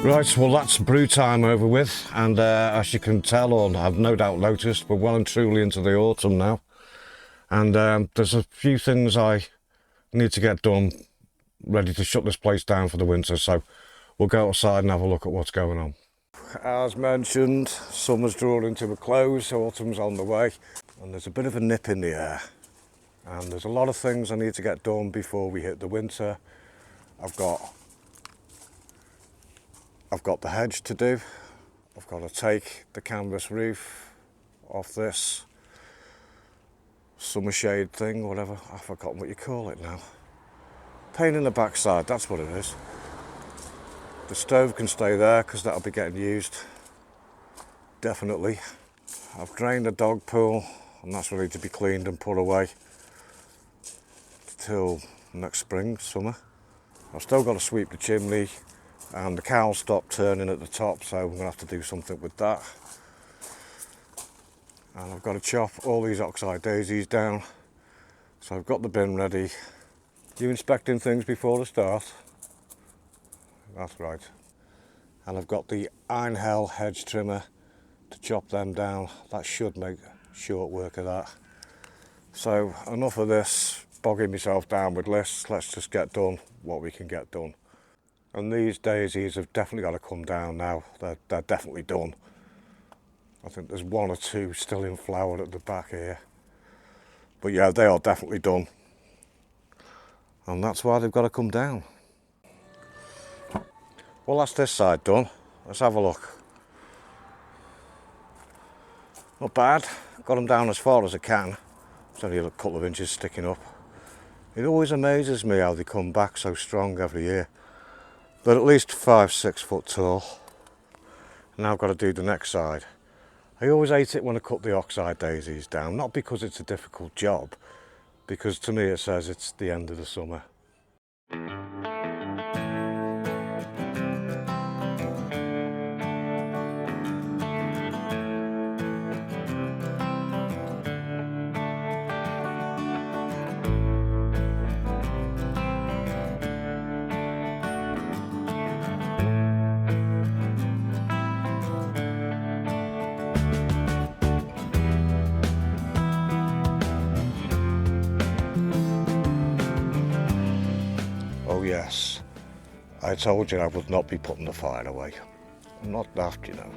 Right, well that's brew time over with, and as you can tell, or I've no doubt noticed, we're well and truly into the autumn now, and there's a few things I need to get done, ready to shut this place down for the winter, so we'll go outside and have a look at what's going on. As mentioned, summer's drawing to a close, autumn's on the way, and there's a bit of a nip in the air, and there's a lot of things I need to get done before we hit the winter. I've got the hedge to do. I've got to take the canvas roof off this summer shade thing, whatever. I've forgotten what you call it now. Pain in the backside, that's what it is. The stove can stay there because that'll be getting used, definitely. I've drained the dog pool and that's ready to be cleaned and put away till next spring, summer. I've still got to sweep the chimney, and the cowl stopped turning at the top, so I'm going to have to do something with that. And I've got to chop all these oxeye daisies down, so I've got the bin ready. You inspecting things before the start? That's right. And I've got the Einhell hedge trimmer to chop them down. That should make short work of that. So enough of this bogging myself down with lists. Let's just get done what we can get done. And these daisies have definitely got to come down now. They're definitely done. I think there's one or two still in flower at the back here. But yeah, they are definitely done. And that's why they've got to come down. Well, that's this side done. Let's have a look. Not bad. Got them down as far as I can. It's only a couple of inches sticking up. It always amazes me how they come back so strong every year. They're at least 5-6 foot tall. Now I've got to do the next side. I always hate it when I cut the oxeye daisies down, not because it's a difficult job, because to me it says it's the end of the summer. Oh yes, I told you I would not be putting the fire away. I'm not daft, you know.